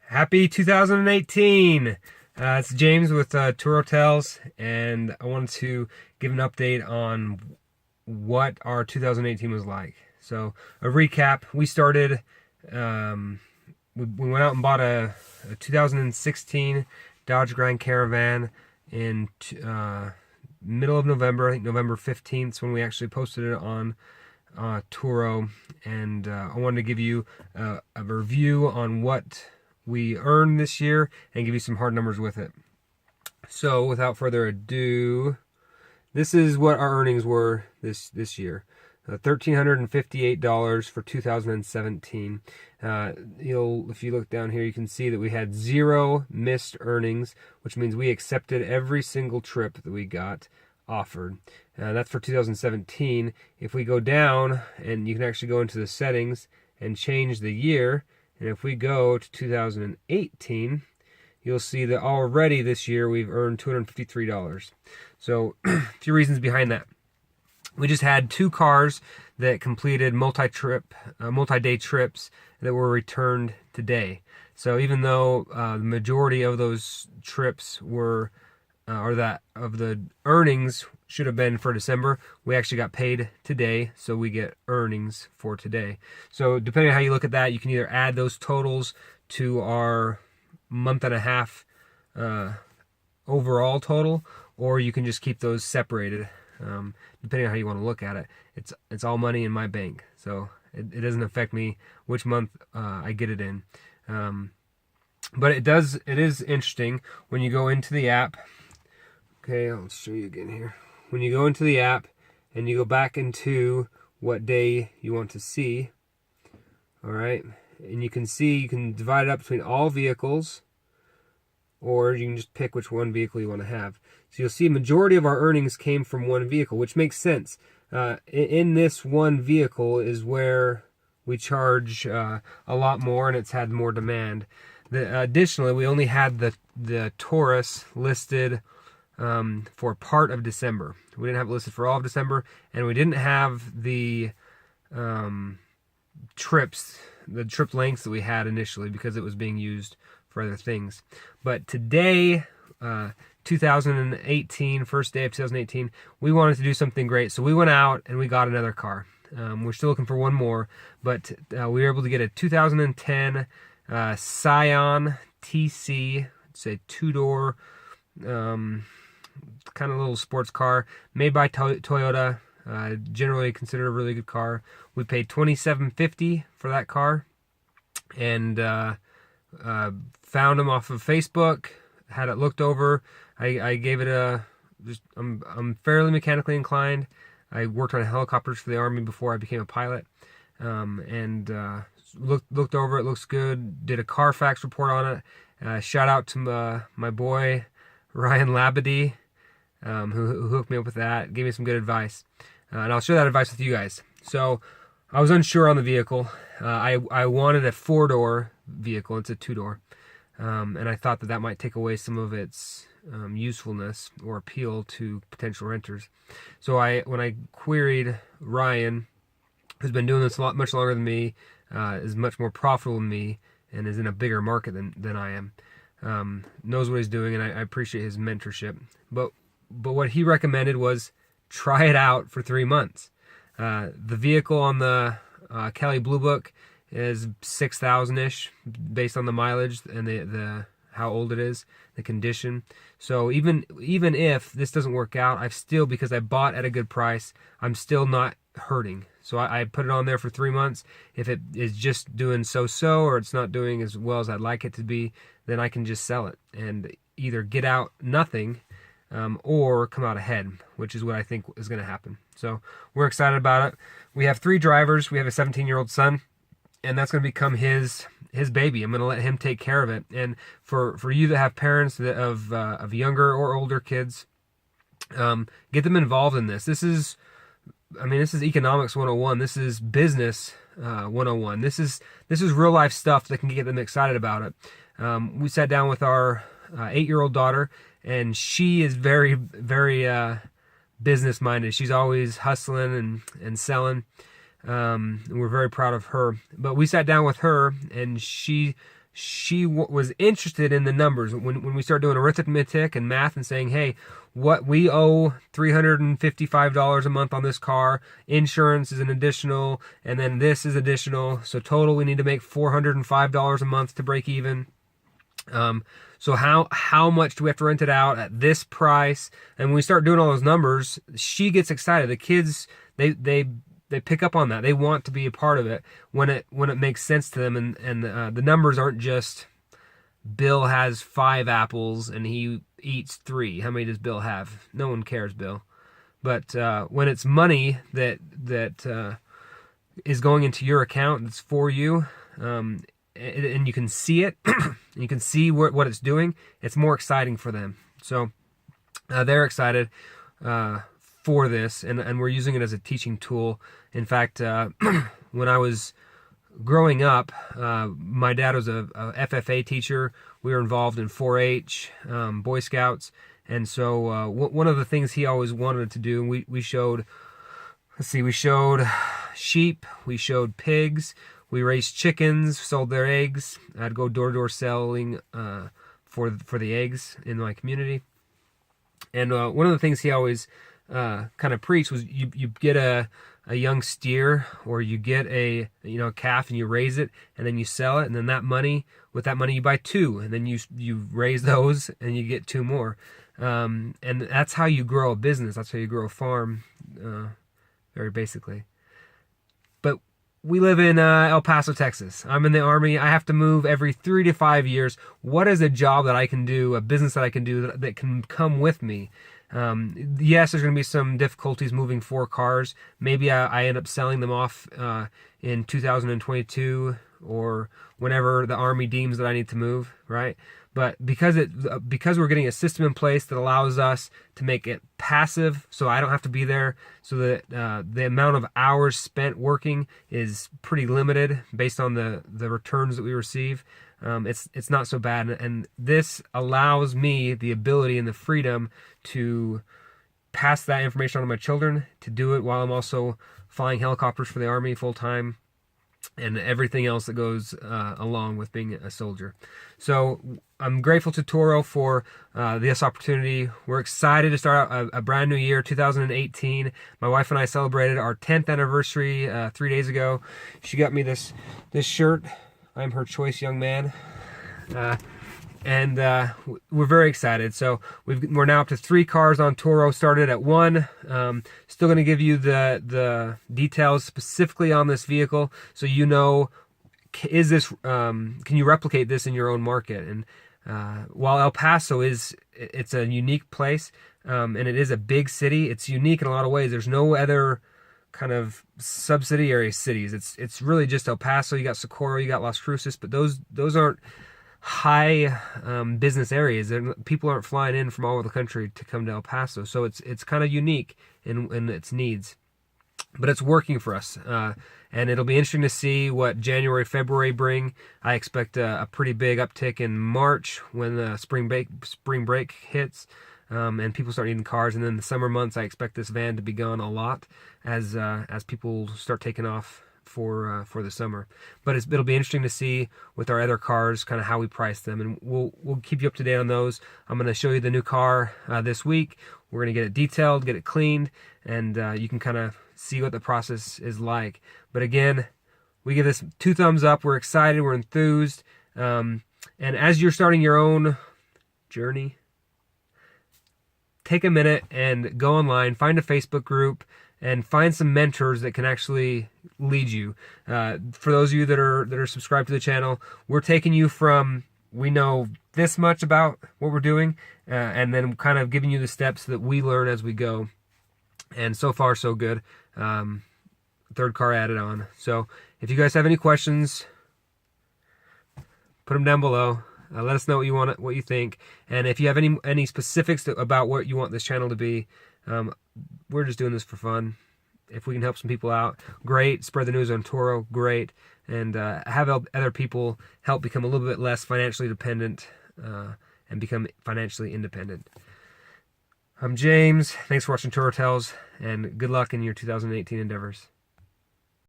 Happy 2018! It's James with Turo Tales, and I wanted to give an update on what our 2018 was like. So, a recap: we started, we went out and bought a 2016 Dodge Grand Caravan in middle of November. I think November 15th is when we actually posted it on Turo, and I wanted to give you a review on what we earned this year and give you some hard numbers with it. So without further ado, this is what our earnings were this year. $1,358 for 2017. If you look down here, you can see that we had 0 missed earnings, which means we accepted every single trip that we got offered. That's for 2017. If we go down, and you can actually go into the settings and change the year, and if we go to 2018, you'll see that already this year we've earned $253. So a few reasons behind that. We just had 2 cars that completed multi-day trips that were returned today. So even though the majority of those trips were or that of the earnings should have been for December, we actually got paid today, so we get earnings for today. So depending on how you look at that, you can either add those totals to our month and a half overall total, or you can just keep those separated. Depending on how you want to look at it, it's all money in my bank, so it doesn't affect me which month I get it in. But it is interesting when you go into the app. Okay, I'll show you again here. When you go into the app and you go back into what day you want to see, all right, and you can see you can divide it up between all vehicles, or you can just pick which one vehicle you want to have. So you'll see a majority of our earnings came from one vehicle, which makes sense. In this one vehicle is where we charge a lot more, and it's had more demand. Additionally, we only had the Taurus listed for part of December. We didn't have it listed for all of December, and we didn't have the trip lengths that we had initially because it was being used for other things. But today, 2018, first day of 2018, we wanted to do something great, so we went out and we got another car. We're still looking for one more, but we were able to get a 2010 Scion TC. It's a 2-door kind of little sports car made by Toyota. Generally considered a really good car. We paid $2,750 for that car, and found them off of Facebook. Had it looked over. I gave it I'm fairly mechanically inclined. I worked on helicopters for the Army before I became a pilot, and looked over it. Looks good. Did a Carfax report on it. Shout out to my boy Ryan Labadee, who hooked me up with that. Gave me some good advice, and I'll share that advice with you guys. So I was unsure on the vehicle. I wanted a 4-door vehicle. It's a 2-door, and I thought that might take away some of its usefulness or appeal to potential renters. So when I queried Ryan, who's been doing this much longer than me, is much more profitable than me, and is in a bigger market than I am, knows what he's doing, and I appreciate his mentorship. But what he recommended was try it out for 3 months. The vehicle on the Kelly Blue Book is 6,000-ish based on the mileage and the how old it is, the condition. So even if this doesn't work out, because I bought at a good price, I'm still not hurting. So I put it on there for 3 months. If it is just doing so-so, or it's not doing as well as I'd like it to be, then I can just sell it and either get out nothing, or come out ahead, which is what I think is going to happen. So we're excited about it. We have 3 drivers. We have a 17-year-old son, and that's going to become his baby. I'm going to let him take care of it. And for you that have parents of younger or older kids, get them involved in this. This is economics 101. This is business 101. This is real life stuff that can get them excited about it. We sat down with our 8-year-old daughter, and she is very, very business minded. She's always hustling and selling. And we're very proud of her. But we sat down with her, and she she was interested in the numbers. When we start doing arithmetic and math and saying, hey, what we owe $355 a month on this car, insurance is an additional, and then this is additional. So total, we need to make $405 a month to break even. So how much do we have to rent it out at this price? And when we start doing all those numbers, she gets excited. The kids, they pick up on that. They want to be a part of it when it makes sense to them. And the numbers aren't just Bill has 5 apples and he eats 3. How many does Bill have? No one cares, Bill. But when it's money that is going into your account, that's for you, and you can see it, and you can see what it's doing, it's more exciting for them. So they're excited for this, and we're using it as a teaching tool. In fact, when I was growing up, my dad was a FFA teacher. We were involved in 4-H, Boy Scouts, and so one of the things he always wanted to do, we showed, we showed sheep, we showed pigs, we raised chickens, sold their eggs. I'd go door-to-door selling for the eggs in my community. And one of the things he always kind of preached was you get a young steer, or you get a calf, and you raise it, and then you sell it, and then with that money you buy 2, and then you raise those and you get 2 more. And that's how you grow a business. That's how you grow a farm, very basically. But we live in El Paso, Texas. I'm in the Army. I have to move every 3 to 5 years. What is a job that I can do, a business that I can do that can come with me? Yes, there's going to be some difficulties moving 4 cars. Maybe I end up selling them off in 2022 or whenever the Army deems that I need to move, right? But because we're getting a system in place that allows us to make it passive, so I don't have to be there, so that the amount of hours spent working is pretty limited based on the returns that we receive. It's not so bad, and this allows me the ability and the freedom to pass that information on to my children, to do it while I'm also flying helicopters for the Army full time, and everything else that goes along with being a soldier. So I'm grateful to Turo for this opportunity. We're excited to start out a brand new year, 2018. My wife and I celebrated our 10th anniversary 3 days ago. She got me this shirt. I'm her choice young man. And we're very excited. So we're now up to 3 cars on Turo. Started at 1. Still going to give you the details specifically on this vehicle, so you know, is this can you replicate this in your own market? And while El Paso it's a unique place, and it is a big city, it's unique in a lot of ways. There's no other kind of subsidiary cities. It's really just El Paso. You got Socorro, you got Las Cruces, but those aren't high business areas. People aren't flying in from all over the country to come to El Paso, so it's kind of unique in its needs, but it's working for us, and it'll be interesting to see what January, February bring. I expect a pretty big uptick in March when the spring break hits, and people start needing cars, and then the summer months I expect this van to be gone a lot as people start taking off for the summer. But it'll be interesting to see with our other cars kind of how we price them, and we'll keep you up to date on those. I'm going to show you the new car this week. We're going to get it detailed, get it cleaned, and you can kind of see what the process is like. But again, we give this 2 thumbs up. We're excited, we're enthused, and as you're starting your own journey, take a minute and go online, find a Facebook group, and find some mentors that can actually lead you. For those of you that are subscribed to the channel, we're taking you from, we know this much about what we're doing, and then kind of giving you the steps that we learn as we go. And so far, so good. 3rd car added on. So if you guys have any questions, put them down below. Let us know what you think, and if you have any specifics about what you want this channel to be. We're just doing this for fun. If we can help some people out, great. Spread the news on Turo, great. And have other people help become a little bit less financially dependent and become financially independent. I'm James. Thanks for watching Turo Tells, and good luck in your 2018 endeavors.